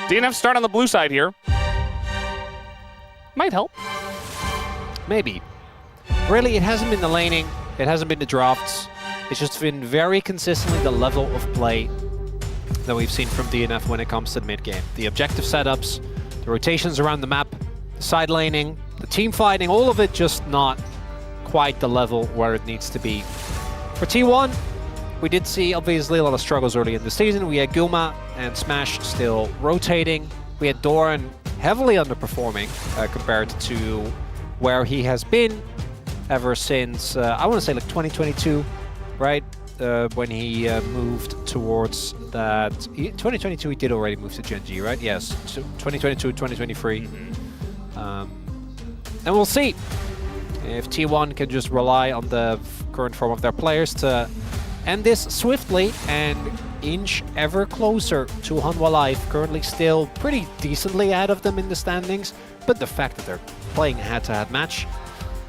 DNF start on the blue side here. Might help. Maybe. Really, it hasn't been the laning, it hasn't been the drafts. It's just been very consistently the level of play that we've seen from DNF when it comes to the mid-game. The objective setups, the rotations around the map, the side laning, the team fighting, all of it just not quite the level where it needs to be. For T1, we did see obviously a lot of struggles early in the season. We had Guma and Smash still rotating. We had Doran heavily underperforming compared to where he has been ever since, I want to say like 2022, right? When he moved towards that. 2022 he did already move to Gen G, right? Yes, so 2022, 2023. And we'll see if T1 can just rely on the current form of their players to end this swiftly and inch ever closer to Hanwha Life, currently still pretty decently ahead of them in the standings, but the fact that they're playing a head-to-head match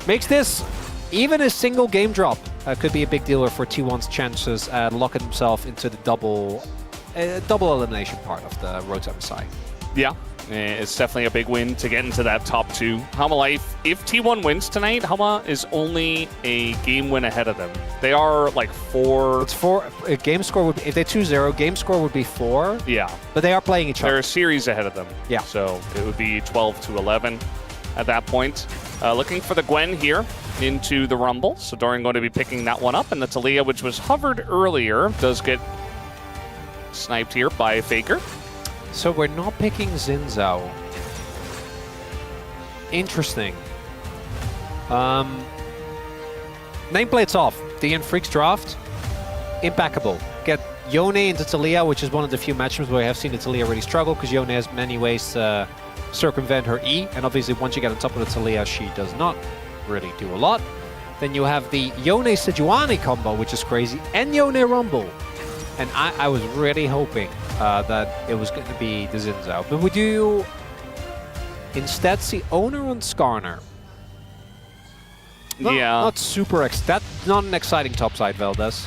makes this, even a single game drop, could be a big dealer for T1's chances at locking himself into the double elimination part of the road to MSI. Yeah, it's definitely a big win to get into that top two. Hanwha Life, if T1 wins tonight, Hanwha is only a game win ahead of them. They are like 4. It's 4. Game score would be, if they 2-0, game score would be 4. Yeah. But they are playing each other. They're a series ahead of them. Yeah. So it would be 12-11 at that point. Looking for the Gwen here into the Rumble. So Dorian going to be picking that one up. And the Taliyah, which was hovered earlier, does get sniped here by Faker. So we're not picking Xin Zhao. Interesting. Nameplates off. The FREECS draft. Impeccable. Get Yone into Taliyah, which is one of the few matchups where I have seen the Taliyah really struggle, because Yone has many ways to circumvent her E, and obviously once you get on top of the Taliyah, she does not really do a lot. Then you have the Yone Sejuani combo, which is crazy, and Yone Rumble. And I was really hoping that it was going to be the Xin Zhao. But we do instead see Oner on Skarner. Not super that's not an exciting topside, Veldes.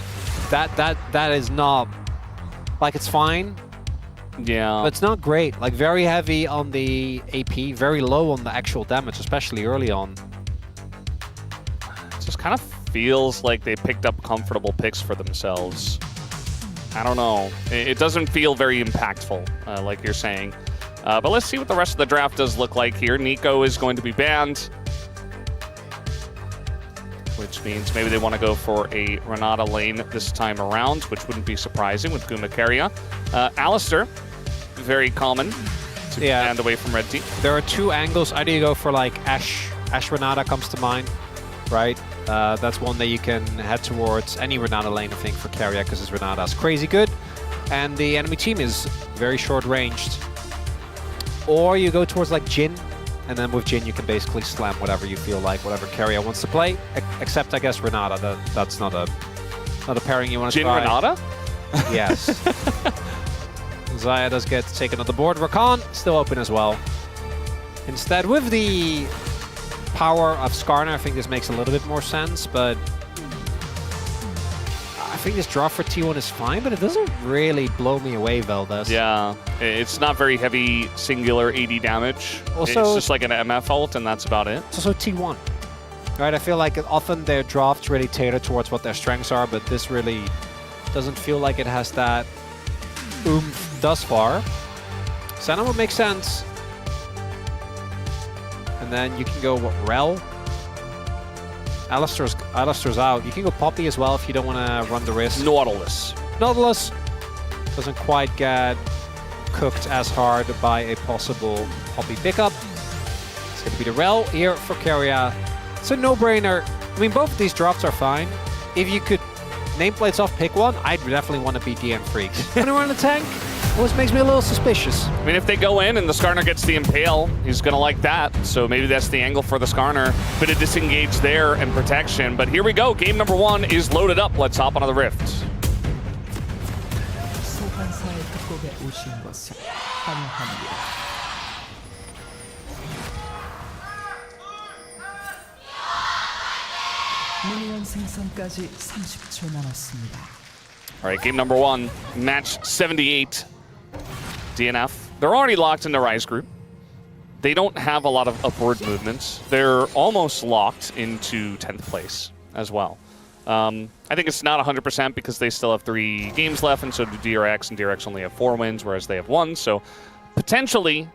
That is not, like, it's fine. Yeah. But it's not great. Like, very heavy on the AP, very low on the actual damage, especially early on. It just kind of feels like they picked up comfortable picks for themselves. I don't know. It doesn't feel very impactful, like you're saying. But let's see what the rest of the draft does look like here. Nico is going to be banned, which means maybe they want to go for a Renata lane this time around, which wouldn't be surprising with Guma Keria. Alistair, very common to be banned away from red team. There are two angles. Either you go for like Ashe Renata comes to mind, right? That's one that you can head towards. Any Renata lane, I think, for Keria, because his Renata is crazy good. And the enemy team is very short-ranged. Or you go towards like Jhin, and then with Jhin you can basically slam whatever you feel like, whatever Keria wants to play. Except, I guess, Renata. That's not a pairing you want to try. Jhin Renata? Yes. Xayah does get taken on the board. Rakan still open as well. Instead, with the power of Skarner, I think this makes a little bit more sense, but I think this draw for T1 is fine, but it doesn't really blow me away, Veldes. Yeah, it's not very heavy singular AD damage. Also, it's just like an MF ult, and that's about it. It's also T1. Right, I feel like often their drafts really tailor towards what their strengths are, but this really doesn't feel like it has that oomph thus far. Senna would make sense. And then you can go, what, Rel? Alistair's out. You can go Poppy as well if you don't want to run the risk. Nautilus. Nautilus doesn't quite get cooked as hard by a possible Poppy pickup. It's going to be the Rel here for Keria. It's a no-brainer. I mean, both of these drafts are fine. If you could nameplates off, pick one, I'd definitely want to be DN FREECS. When we're in the tank, always makes me a little suspicious. I mean, if they go in and the Skarner gets the Impale, he's going to like that. So maybe that's the angle for the Skarner. Bit of disengage there and protection. But here we go. Game number 1 is loaded up. Let's hop onto the Rift. All right, game number 1, match 78. DNF they're already locked in the Rise group. They don't have a lot of upward movements. They're almost locked into 10th place as well. I think it's not 100% because they still have 3 games left, and so do DRX, and DRX only have 4 wins, whereas they have 1. So potentially,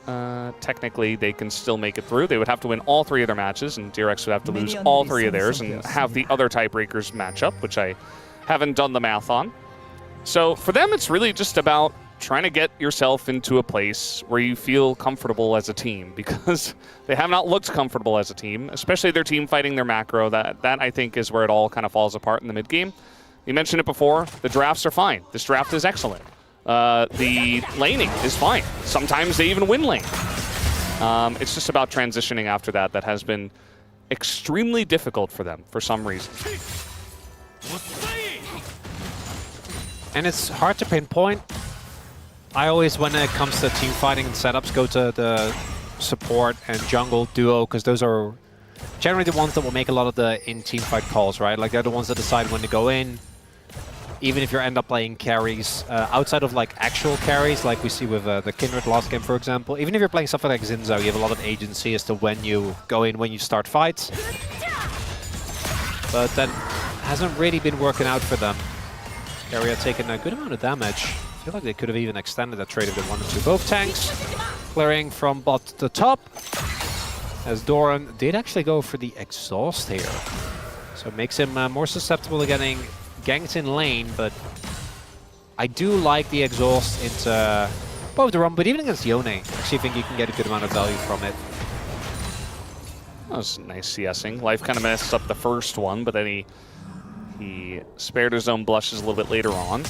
technically, they can still make it through. They would have to win all 3 of their matches, and DRX would have to lose all 3 of theirs and have the other tiebreakers match up, which I haven't done the math on. So for them, it's really just about trying to get yourself into a place where you feel comfortable as a team, because they have not looked comfortable as a team, especially their team fighting their macro. That I think is where it all kind of falls apart in the mid game. You mentioned it before, the drafts are fine. This draft is excellent. The laning is fine. Sometimes they even win lane. It's just about transitioning after that has been extremely difficult for them for some reason. And it's hard to pinpoint. I always, when it comes to team fighting and setups, go to the support and jungle duo, because those are generally the ones that will make a lot of the in-team fight calls, right? Like, they're the ones that decide when to go in. Even if you end up playing carries, outside of like actual carries, like we see with the Kindred last game, for example. Even if you're playing something like Zinzo, you have a lot of agency as to when you go in, when you start fights. But that hasn't really been working out for them. Keria taking a good amount of damage. I feel like they could have even extended that trade if they wanted to. Both tanks clearing from bot to top, as Doran did actually go for the exhaust here. So it makes him more susceptible to getting ganked in lane, but I do like the exhaust into both the run, but even against Yone, I actually think you can get a good amount of value from it. That was nice CSing. Life kind of messed up the first one, but then he spared his own blushes a little bit later on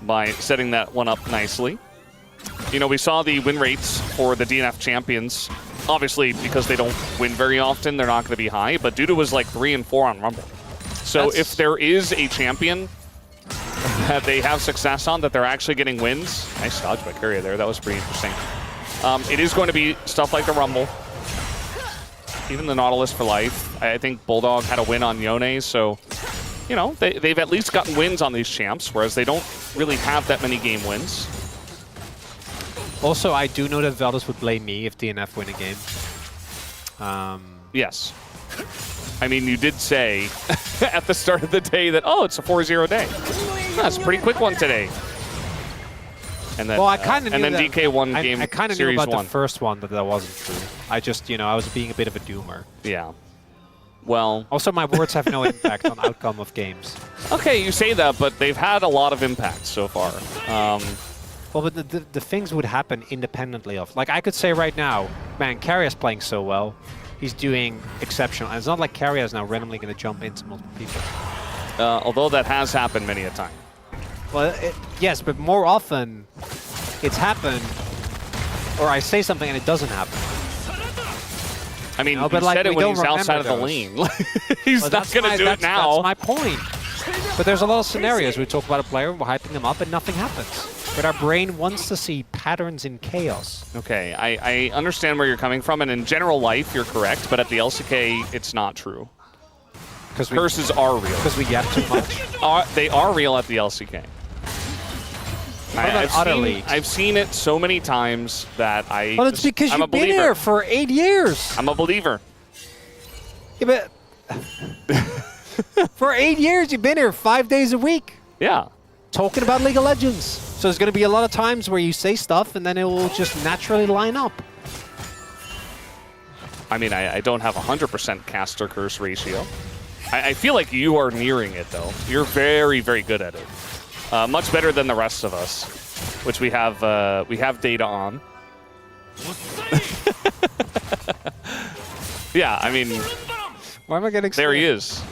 by setting that one up nicely. You know, we saw the win rates for the DNF champions. Obviously, because they don't win very often, they're not going to be high, but Duda was like 3 and 4 on Rumble. So if there is a champion that they have success on, that they're actually getting wins, nice dodge by Keria there, that was pretty interesting. It is going to be stuff like the Rumble, even the Nautilus for life. I think Bulldog had a win on Yone, so you know, they've at least gotten wins on these champs, whereas they don't really have that many game wins. Also, I do know that Valdez would blame me if DNF win a game. Yes. I mean, you did say at the start of the day that, oh, it's a 4-0 day. That's a pretty quick one today. And then, well, I kind of knew and then that, DK won game I kind of knew about the first one that wasn't true. I just, you know, I was being a bit of a doomer. Yeah. Well... Also, my words have no impact on outcome of games. Okay, you say that, but they've had a lot of impact so far. Well, but the things would happen independently of... Like, I could say right now, man, Keria's playing so well. He's doing exceptional. And it's not like Keria is now randomly going to jump into multiple people. Although that has happened many a time. Well, yes, but more often it's happened, or I say something and it doesn't happen. I mean, no, you like, said it when he's outside of the those. lane. He's well, not going to do it now. That's my point. But there's a lot of scenarios we talk about a player, we're hyping them up, and nothing happens. But our brain wants to see patterns in chaos. Okay, I understand where you're coming from, and in general life, you're correct, but at the LCK, it's not true. Curses are real. Because we get too much? They are real at the LCK. I've seen it so many times that Well, it's because you've been here for 8 years. I'm a believer. Yeah, but for 8 years, you've been here 5 days a week. Yeah. Talking about League of Legends. So there's going to be a lot of times where you say stuff and then it will just naturally line up. I mean, I don't have 100% caster curse ratio. I feel like you are nearing it, though. You're very, very good at it. Much better than the rest of us, which we have data on. Yeah, I mean... Why am I getting there he is.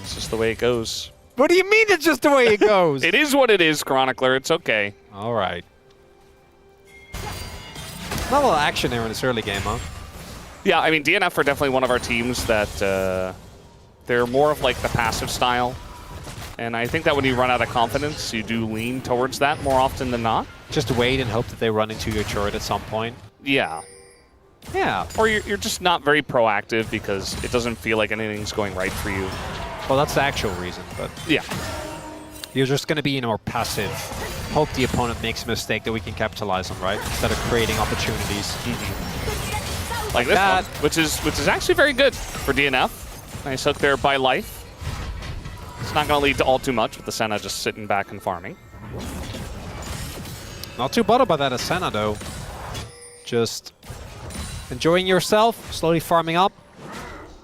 It's just the way it goes. What do you mean it's just the way it goes? It is what it is, Chronicler. It's okay. All right. Not a lot of action there in this early game, huh? Yeah, I mean, DNF are definitely one of our teams that they're more of like the passive style. And I think that when you run out of confidence, you do lean towards that more often than not. Just wait and hope that they run into your turret at some point. Yeah. Yeah. Or you're just not very proactive because it doesn't feel like anything's going right for you. Well, that's the actual reason, but... Yeah. You're just going to be, you know, more passive. Hope the opponent makes a mistake that we can capitalize on, right? Instead of creating opportunities. Like this one, which is actually very good for DNF. Nice hook there by Life. It's not going to lead to all too much with the Senna just sitting back and farming. Not too bothered by that Ascena, though. Just enjoying yourself, slowly farming up.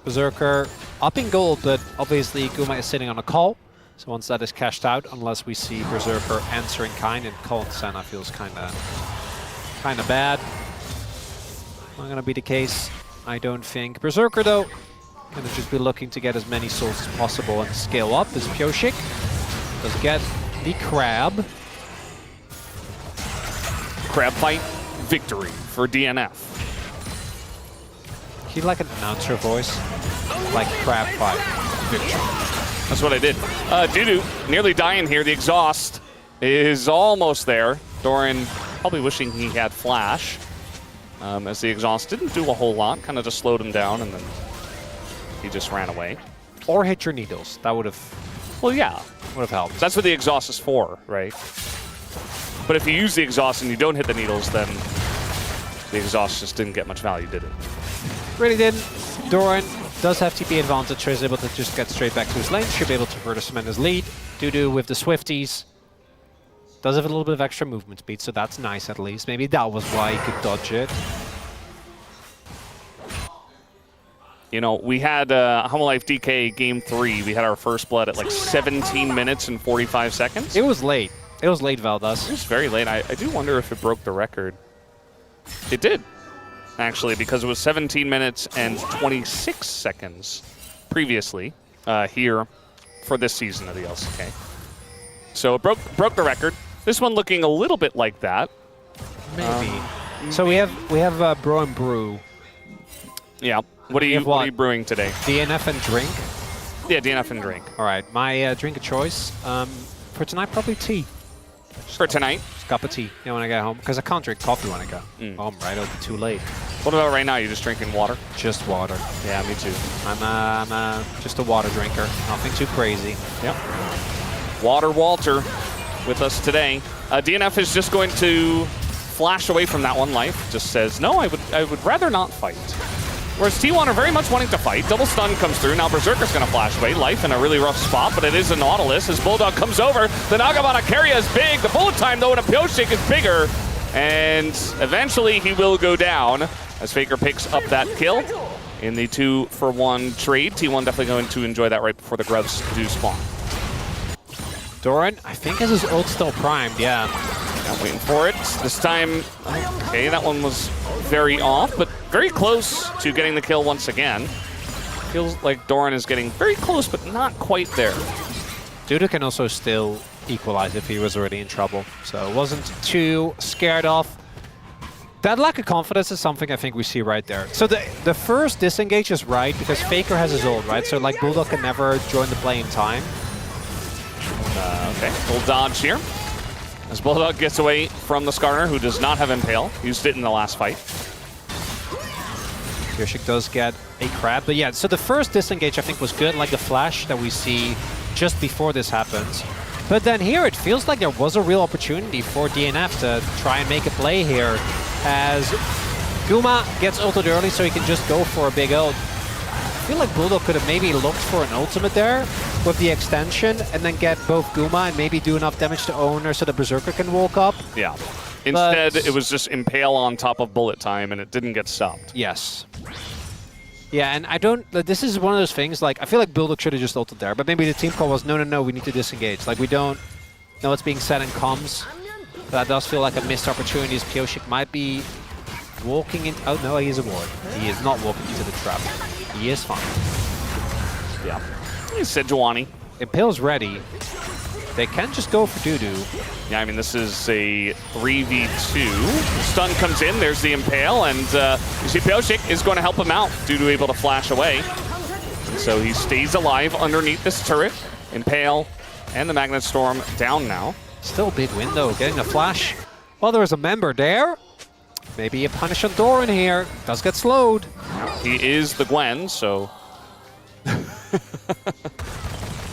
Berserker up in gold, but obviously Guma is sitting on a call. So once that is cashed out, unless we see Berserker answering kind, and call and Senna feels kind of bad. Not gonna be the case, I don't think. Berserker though, gonna just be looking to get as many souls as possible and scale up. This Pyoshik does get the crab. Crab fight victory for DNF. He like an announcer voice, like crab fight victory. That's what I did. Dudu nearly dying here. The exhaust is almost there. Doran probably wishing he had flash. As the exhaust didn't do a whole lot, kind of just slowed him down, and then he just ran away. Or hit your needles. That would have, well, yeah, would have helped. That's what the exhaust is for, right? But if you use the exhaust and you don't hit the needles, then the exhaust just didn't get much value, did it? Really didn't. Doran does have TP advantage, so he's able to just get straight back to his lane. Should be able to further cement his lead. Dudu with the Swifties. Does have a little bit of extra movement speed, so that's nice at least. Maybe that was why he could dodge it. You know, we had Life DK Game 3. We had our first blood at like 17 minutes and 45 seconds. It was late. It was late, Valdas. It was very late. I do wonder if it broke the record. It did, actually, because it was 17 minutes and 26 seconds previously here for this season of the LCK. So it broke the record. This one looking a little bit like that. Maybe. So we have Bro and Brew. Yeah. What are you brewing today? DNF and drink. Yeah, DNF and drink. All right. My drink of choice for tonight, probably tea. For tonight? Just a cup of tea, you know, when I get home. Because I can't drink coffee when I go home, right? It'll be too late. What about right now? You just drinking water? Just water. Yeah, me too. I'm just a water drinker. Nothing too crazy. Yep. Water Walter with us today. DNF is just going to flash away from that one. Life just says, no, I would rather not fight. Whereas T1 are very much wanting to fight. Double stun comes through. Now Berserker's going to flash away. Life in a really rough spot, but it is a Nautilus. As Bulldog comes over, the Nagamana Keria is big. The bullet time, though, in a Pyoshik is bigger. And eventually he will go down as Faker picks up that kill in the 2-for-1 trade. T1 definitely going to enjoy that right before the grubs do spawn. Doran, I think, has his ult still primed, yeah. Waiting for it. This time, okay, that one was very off, but very close to getting the kill once again. Feels like Doran is getting very close, but not quite there. Dudu can also still equalize if he was already in trouble, so wasn't too scared off. That lack of confidence is something I think we see right there. So the first disengage is right, because Faker has his ult, right? So like Bulldog can never join the play in time. Okay, little dodge here. As Bulldog gets away from the Skarner, who does not have Impale. Used it in the last fight. Pyoshik does get a crab, but yeah, so the first disengage I think was good, like the flash that we see just before this happens. But then here it feels like there was a real opportunity for DNF to try and make a play here, as Guma gets ulted early so he can just go for a big ult. I feel like Bulldog could have maybe looked for an ultimate there with the extension and then get both Guma and maybe do enough damage to Oner so the Berserker can walk up. Yeah. Instead, it was just Impale on top of bullet time and it didn't get stopped. Yes. Yeah, and I don't... This is one of those things, like, I feel like Bulldog should have just ulted there, but maybe the team call was, no, we need to disengage. Like, we don't know what's being said in comms. That does feel like a missed opportunity, as Pyoshik might be walking in... Oh, no, he is a ward. He is not walking into the trap. He is fine. Yeah. He said Sejuani. Impale's ready. They can just go for Dudu. Yeah, I mean, this is a 3v2. Stun comes in, there's the Impale, and you see Pyoshik is going to help him out. Dudu able to flash away. And so he stays alive underneath this turret. Impale and the Magnet Storm down now. Still a big win, though, getting a flash. Well, there was a member there. Maybe a punish on Doran here. Does get slowed. He is the Gwen, so...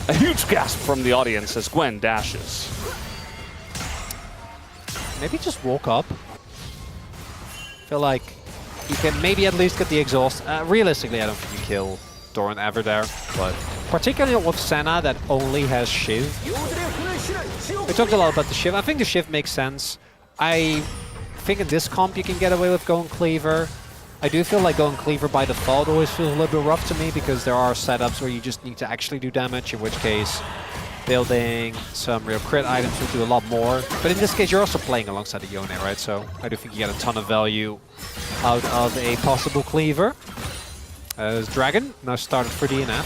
A huge gasp from the audience as Gwen dashes. Maybe just walk up. Feel like you can maybe at least get the exhaust. Realistically, I don't think you kill Doran ever there, but particularly with Senna that only has Shiv. We talked a lot about the Shiv. I think the Shiv makes sense. I think in this comp you can get away with going Cleaver. I do feel like going Cleaver by default always feels a little bit rough to me because there are setups where you just need to actually do damage, in which case building some real crit items will do a lot more. But in this case, you're also playing alongside the Oner, right? So I do think you get a ton of value out of a possible Cleaver. As Dragon now started for DNF.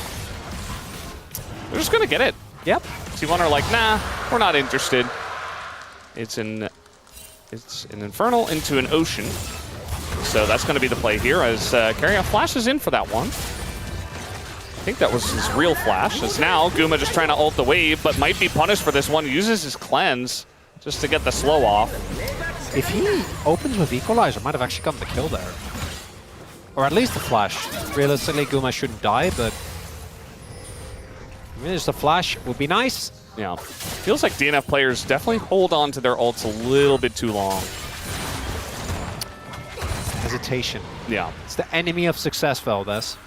They're just going to get it. Yep. T1 are like, nah, we're not interested. It's an Infernal into an Ocean. So that's going to be the play here as Keria flashes in for that one. I think that was his real flash. As now Guma just trying to ult the wave, but might be punished for this one. Uses his cleanse just to get the slow off. If he opens with Equalizer, might have actually gotten the kill there. Or at least the flash. Realistically, Guma shouldn't die, but just a flash would be nice. Yeah. Feels like DNF players definitely hold on to their ults a little bit too long. Hesitation. Yeah. It's the enemy of success, Valdez.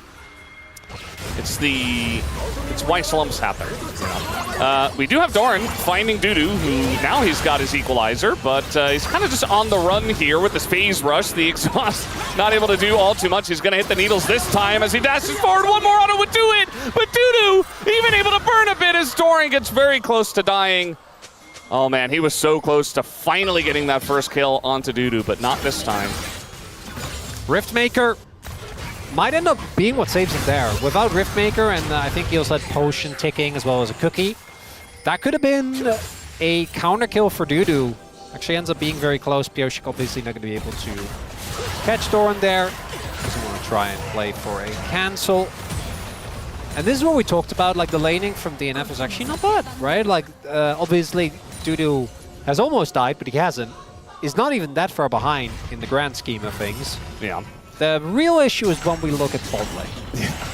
It's why slumps happen. You know? We do have Doran finding Dudu, who now he's got his Equalizer, but he's kind of just on the run here with this phase rush. The exhaust not able to do all too much. He's going to hit the needles this time as he dashes forward. One more auto would do it, but Dudu even able to burn a bit as Doran gets very close to dying. Oh man, he was so close to finally getting that first kill onto Dudu, but not this time. Riftmaker might end up being what saves him there. Without Riftmaker, and I think he also had Potion ticking as well as a cookie, that could have been a counter kill for Dudu. Actually ends up being very close. Pioshik obviously not going to be able to catch Doran there. Doesn't want to try and play for a cancel. And this is what we talked about, like the laning from DNF is actually not bad, right? Like, obviously Dudu has almost died, but he hasn't. Is not even that far behind in the grand scheme of things. Yeah. The real issue is when we look at bot lane.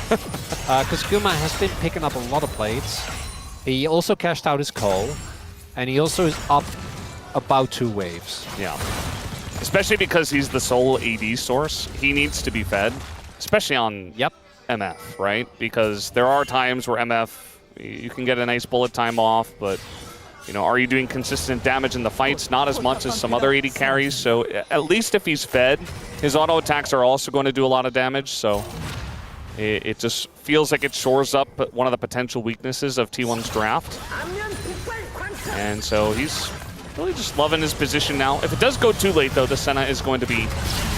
Because Guma has been picking up a lot of plates. He also cashed out his call. And he also is up about 2 waves. Yeah. Especially because he's the sole AD source. He needs to be fed. Especially on MF, right? Because there are times where MF, you can get a nice bullet time off, but you know, are you doing consistent damage in the fights? Not as much as some other AD carries. So at least if he's fed, his auto attacks are also going to do a lot of damage. So it just feels like it shores up one of the potential weaknesses of T1's draft. And so he's really just loving his position now. If it does go too late, though, the Senna is going to be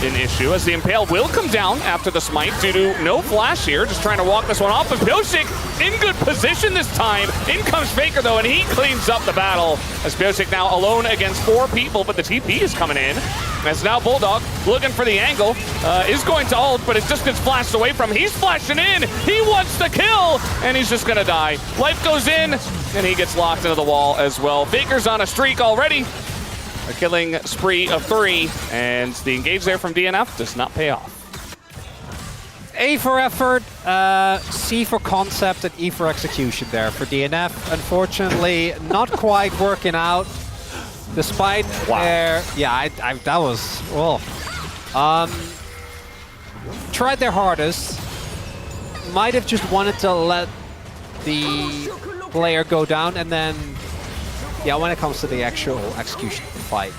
an issue, as the Impale will come down after the smite due to no flash here, just trying to walk this one off. But Pioshik in good position this time. In comes Faker, though, and he cleans up the battle, as Pioshik now alone against 4 people, but the TP is coming in. As now Bulldog looking for the angle, is going to ult, but it just gets flashed away from him. He's flashing in, he wants the kill, and he's just gonna die. Life goes in, and he gets locked into the wall as well. Faker's on a streak already. A killing spree of 3, and the engage there from DNF does not pay off. A for effort, C for concept, and E for execution there for DNF. Unfortunately, not quite working out. Despite their, that was, tried their hardest. Might have just wanted to let the player go down, and then, when it comes to the actual execution of the fight,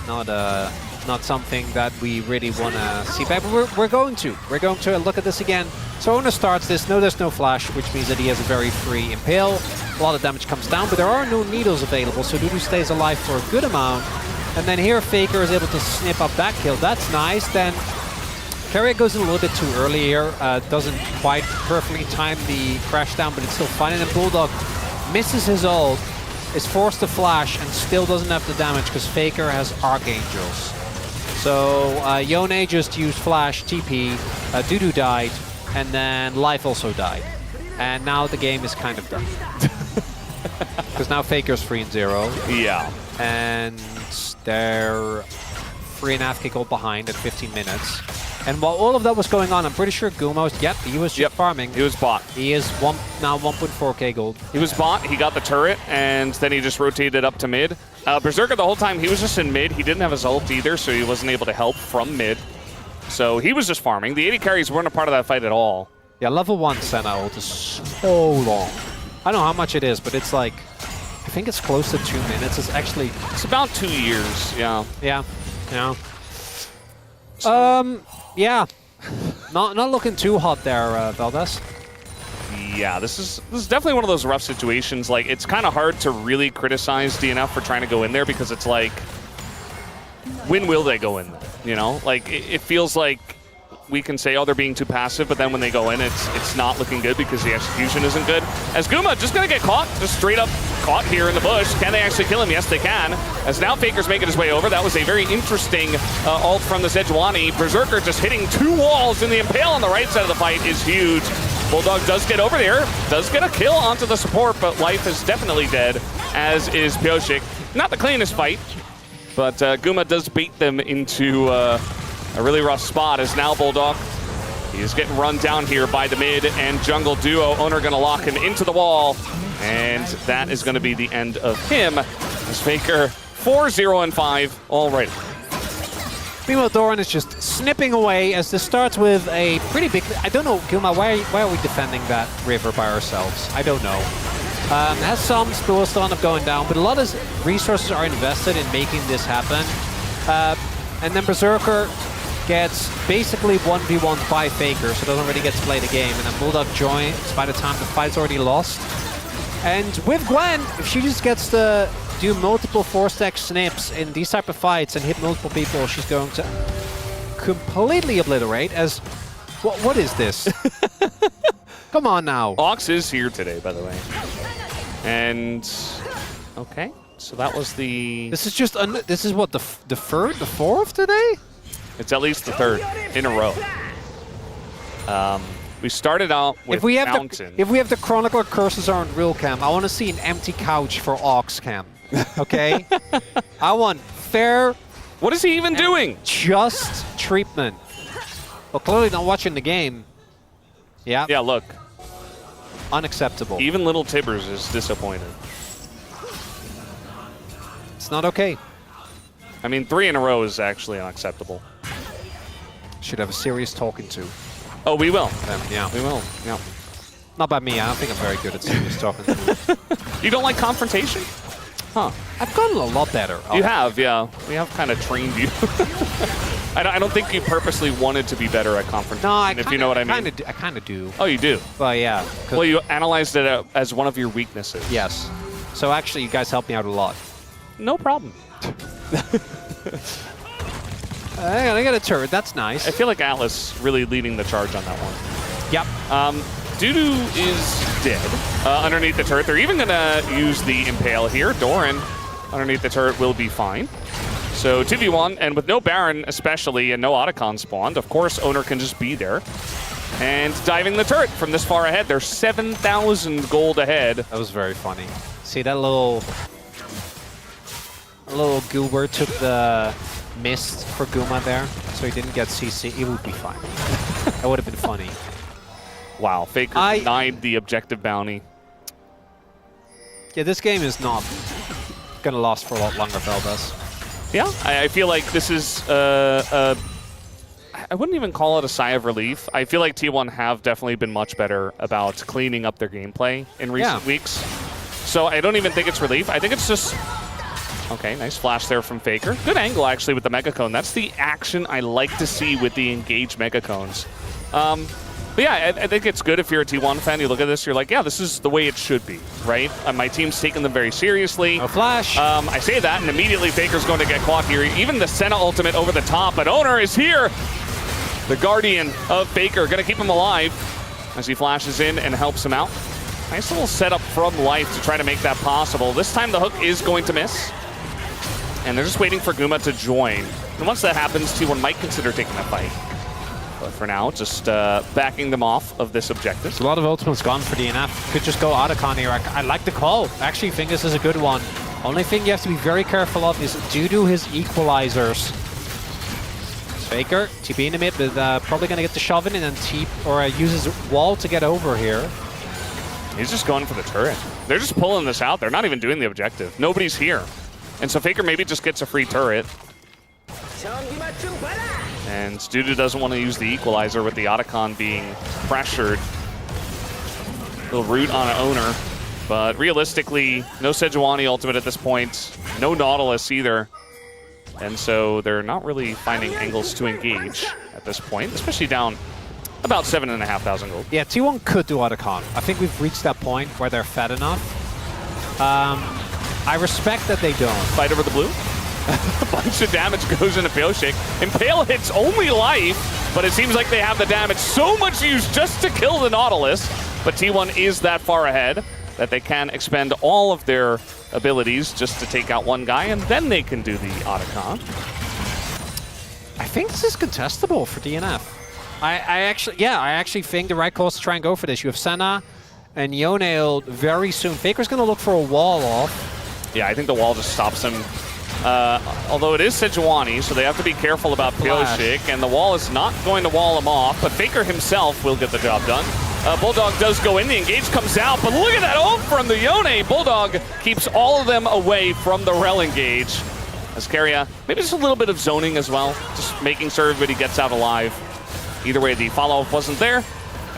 not something that we really want to see back, but we're going to look at this again. So Oner starts this, there's no flash, which means that he has a very free Impale. A lot of damage comes down, but there are no needles available, so Dudu stays alive for a good amount. And then here Faker is able to snip up that kill. That's nice. Then Keria goes in a little bit too early here. Doesn't quite perfectly time the crash down, but it's still fine. And then Bulldog misses his ult, is forced to flash, and still doesn't have the damage because Faker has Archangels. So Yone just used flash, TP, Dudu died, and then Life also died. And now the game is kind of done. Because now Faker's 3-0. Yeah. And they're 3.5k gold behind at 15 minutes. And while all of that was going on, I'm pretty sure Guma was, he was just farming. He was bot. He is now 1.4k gold. He was bot, he got the turret, and then he just rotated up to mid. Berserker, the whole time, he was just in mid. He didn't have his ult either, so he wasn't able to help from mid. So he was just farming. The 80 carries weren't a part of that fight at all. Yeah, level 1 Senna ult is so long. I don't know how much it is, but it's like, I think it's close to 2 minutes. It's actually... It's about 2 years, yeah. Yeah, yeah. Yeah. Not looking too hot there, Valdez. Yeah, this is definitely one of those rough situations. Like, it's kind of hard to really criticize DNF for trying to go in there because it's like, when will they go in there? You know, like it feels like we can say, oh, they're being too passive, but then when they go in, it's not looking good because the execution isn't good. As Guma just gonna get caught, just straight up caught here in the bush. Can they actually kill him? Yes, they can. As now Faker's making his way over. That was a very interesting ult from the Sejuani. Berserker just hitting 2 walls, and the Impale on the right side of the fight is huge. Bulldog does get over there, does get a kill onto the support, but life is definitely dead, as is Pioshik. Not the cleanest fight, but Guma does bait them into a really rough spot, as now Bulldog, he is getting run down here by the mid and jungle duo. Oner gonna lock him into the wall, and that is gonna be the end of him, as Faker 4-0-5 already. Meanwhile, Doran is just snipping away as this starts with a pretty big... I don't know, Guma, why are we defending that river by ourselves? I don't know. It has some spills still end up going down, but a lot of resources are invested in making this happen. And then Berserker gets basically 1v1 by Faker, so doesn't really get to play the game. And then Bulldog joins by the time the fight's already lost. And with Gwen, if she just gets to do multiple 4-stack snips in these type of fights and hit multiple people, she's going to completely obliterate. As what is this? Come on now. Ox is here today, by the way. And okay, so that was the... This is just this is what, the fourth today? It's at least the 3rd in a row. We started out with Mountain. If we have the Chronicler curses aren't real cam, I want to see an empty couch for Ox cam. Okay? I want fair... What is he even doing? Just treatment. Well, clearly not watching the game. Yeah. Yeah, look. Unacceptable. Even little Tibbers is disappointed. It's not okay. I mean, 3 in a row is actually unacceptable. Should have a serious talking to. Oh, we will. Yeah. We will, yeah. Not by me, I don't think I'm very good at serious talking to. You don't like confrontation? Huh. I've gotten a lot better. You have, yeah. We have kind of trained you. I don't think you purposely wanted to be better at confrontation, no, if you know what I mean. I kind of do. Oh, you do? Well, yeah. Well, you analyzed it as one of your weaknesses. Yes. So actually, you guys helped me out a lot. No problem. I got a turret. That's nice. I feel like Atlas really leading the charge on that one. Yep. Dudu is dead underneath the turret. They're even going to use the Impale here. Doran underneath the turret will be fine. So 2v1, and with no Baron especially, and no Otacon spawned, of course Oner can just be there. And diving the turret from this far ahead. They're 7,000 gold ahead. That was very funny. See that little Gilbert took the mist for Guma there, so he didn't get CC. He would be fine. That would have been funny. Wow, Faker denied the objective bounty. Yeah, this game is not gonna last for a lot longer, Veldas. Yeah, I feel like this is I wouldn't even call it a sigh of relief. I feel like T1 have definitely been much better about cleaning up their gameplay in recent weeks. So I don't even think it's relief. I think it's just... Okay, nice flash there from Faker. Good angle, actually, with the Mega Cone. That's the action I like to see with the engaged Mega Cones. But yeah, I think it's good if you're a T1 fan. You look at this, you're like, yeah, this is the way it should be, right? My team's taking them very seriously. No flash. I say that, and immediately Faker's going to get caught here. Even the Senna ultimate over the top, but Oner is here. The Guardian of Faker, going to keep him alive as he flashes in and helps him out. Nice little setup from Life to try to make that possible. This time the hook is going to miss. And they're just waiting for Guma to join. And once that happens, T1 might consider taking that fight. But for now, just backing them off of this objective. There's a lot of ultimates gone for DNF. Could just go Otacon here. I like the call. I actually think this is a good one. Only thing you have to be very careful of is Dudu his equalizers. Faker, TP in the mid, but probably going to get the shove in and then uses wall to get over here. He's just going for the turret. They're just pulling this out. They're not even doing the objective. Nobody's here. And so Faker maybe just gets a free turret. And Dudu doesn't want to use the equalizer with the Otacon being pressured. Little root on an Oner. But realistically, no Sejuani ultimate at this point. No Nautilus either. And so they're not really finding angles to engage at this point, especially down about 7,500 gold. Yeah, T1 could do Otacon. I think we've reached that point where they're fed enough. I respect that they don't. Fight over the blue. A bunch of damage goes into Pale-Shake. Impale hits only life, but it seems like they have the damage so much used just to kill the Nautilus. But T1 is that far ahead that they can expend all of their abilities just to take out one guy, and then they can do the Otacon. I think this is contestable for DNF. I actually think the right call is to try and go for this. You have Senna and Yone very soon. Faker's going to look for a wall off. Yeah, I think the wall just stops him. Although it is Sejuani, so they have to be careful about Pale-Shake, and the wall is not going to wall him off, but Faker himself will get the job done. Bulldog does go in, the engage comes out, but look at that ult from the Yone. Bulldog keeps all of them away from the Rel engage. As Keria, maybe just a little bit of zoning as well, just making sure everybody gets out alive. Either way, the follow-up wasn't there,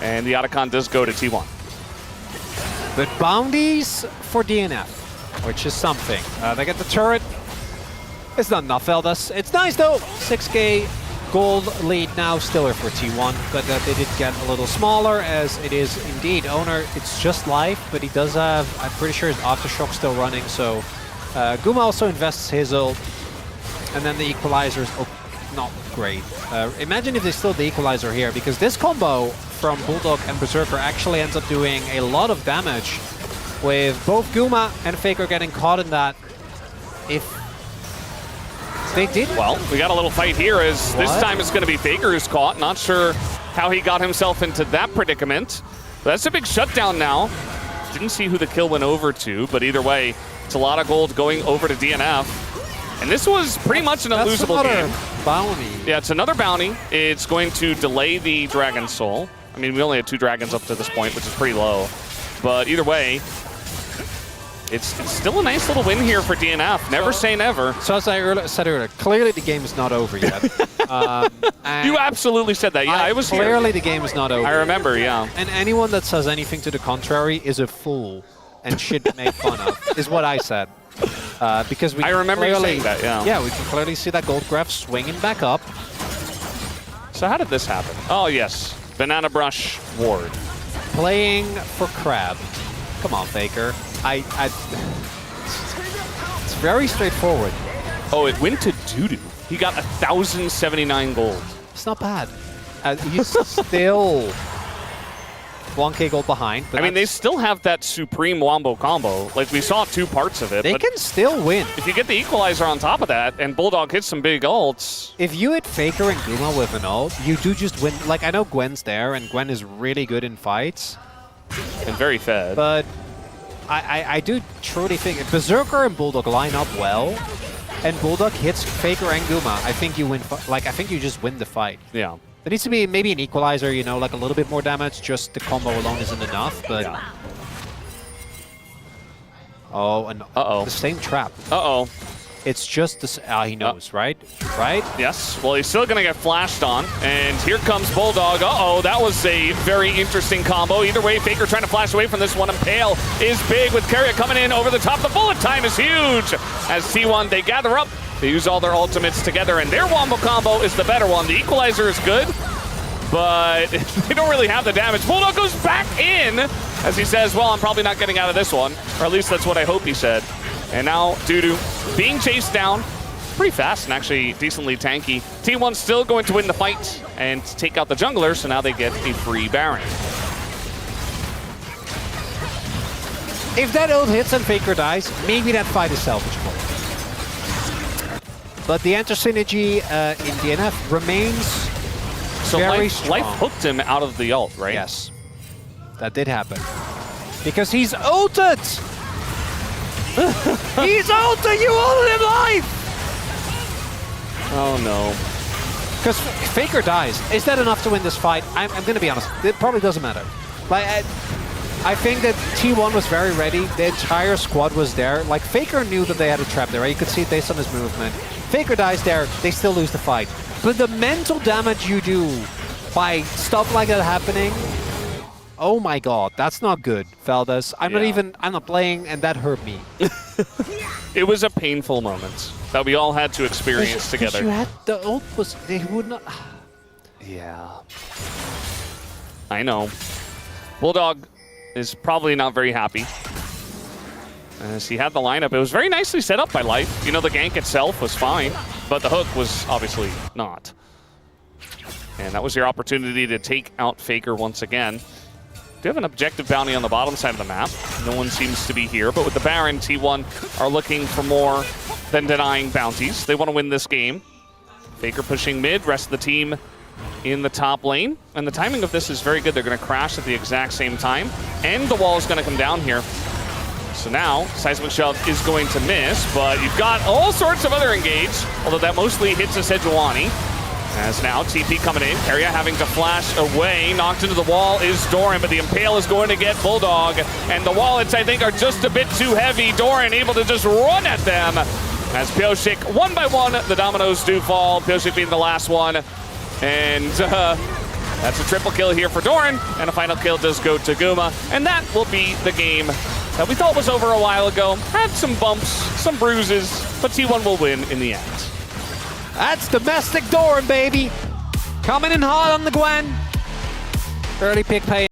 and the Otacon does go to T1. But bounties for DNF, which is something. They get the turret. It's not enough, Eldas. It's nice, though. 6k gold lead now, still for T1, but they did get a little smaller, as it is indeed Oner. It's just life, but he does have, I'm pretty sure his Aftershock still running, so Guma also invests his ult, and then the equalizer is not great. Imagine if they still the equalizer here, because this combo from Bulldog and Berserker actually ends up doing a lot of damage, with both Guma and Faker getting caught in that. If they did well, we got a little fight here, as this time it's going to be Faker who's caught. Not sure how he got himself into that predicament. But that's a big shutdown now. Didn't see who the kill went over to, but either way, it's a lot of gold going over to DNF. And this was pretty much an unlosable game. Bounty. Yeah, it's another bounty. It's going to delay the Dragon Soul. I mean, we only had 2 dragons up to this point, which is pretty low. But either way, it's still a nice little win here for DNF. Never say never. So as I said earlier, clearly the game is not over yet. You absolutely said that. Yeah, I was clearly here. the game is not over. I remember, yeah. And anyone that says anything to the contrary is a fool and should be made fun of, is what I said. Because we I remember you saying that, yeah. Yeah, we can clearly see that gold graph swinging back up. So how did this happen? Oh, yes. Banana Brush Ward. Playing for Crab. Come on, Faker. It's very straightforward. Oh, it went to Dudu. He got 1,079 gold. It's not bad. He's still 1k gold behind. But I mean, they still have that supreme wombo combo. Like, we saw 2 parts of it. They can still win. If you get the equalizer on top of that, and Bulldog hits some big ults. If you hit Faker and Guma with an ult, you do just win. Like, I know Gwen's there, and Gwen is really good in fights. And very fed. But I do truly think Berserker and Bulldog line up well, and Bulldog hits Faker and Guma. I think you win. I think you just win the fight. Yeah. There needs to be maybe an equalizer, you know, like a little bit more damage. Just the combo alone isn't enough. But yeah. Oh, and the same trap. Uh-oh. It's just this. He knows, right? Right? Yes. Well, he's still going to get flashed on. And here comes Bulldog. Uh-oh, that was a very interesting combo. Either way, Faker trying to flash away from this one. Impale is big with Keria coming in over the top. The bullet time is huge. As T1, they gather up. They use all their ultimates together, and their wombo combo is the better one. The equalizer is good, but they don't really have the damage. Bulldog goes back in, as he says, well, I'm probably not getting out of this one. Or at least that's what I hope he said. And now Dudu being chased down pretty fast and actually decently tanky. T1 still going to win the fight and take out the jungler, so now they get a free Baron. If that ult hits and Faker dies, maybe that fight is salvageable. But the enter-synergy in DNF remains very strong. Life hooked him out of the ult, right? Yes. That did happen. Because he's ulted! He's ulted! You ulted him life! Oh no. Because Faker dies. Is that enough to win this fight? I'm going to be honest. It probably doesn't matter. Like, I think that T1 was very ready. The entire squad was there. Like, Faker knew that they had a trap there, right? You could see it based on his movement. Faker dies there. They still lose the fight. But the mental damage you do by stuff like that happening, oh my god, that's not good, Feldas. I'm not playing, and that hurt me. It was a painful moment that we all had to experience together. You had, the ult was, they would not... Yeah. I know. Bulldog is probably not very happy. As he had the lineup, it was very nicely set up by Life. You know, the gank itself was fine, but the hook was obviously not. And that was your opportunity to take out Faker once again. Do have an objective bounty on the bottom side of the map. No one seems to be here, but with the Baron, T1 are looking for more than denying bounties. They want to win this game. Faker pushing mid, rest of the team in the top lane. And the timing of this is very good. They're going to crash at the exact same time, and the wall is going to come down here. So now, Seismic Shove is going to miss, but you've got all sorts of other engage, although that mostly hits a Sejuani. As now, TP coming in, Keria having to flash away, knocked into the wall is Doran, but the Impale is going to get Bulldog, and the wallets, I think, are just a bit too heavy. Doran able to just run at them. As Pyosik, one by one, the dominoes do fall, Pyosik being the last one, and that's a triple kill here for Doran, and a final kill does go to Guma, and that will be the game that we thought was over a while ago. Had some bumps, some bruises, but T1 will win in the end. That's domestic Doran, baby. Coming in hot on the Gwen. Early pick pay.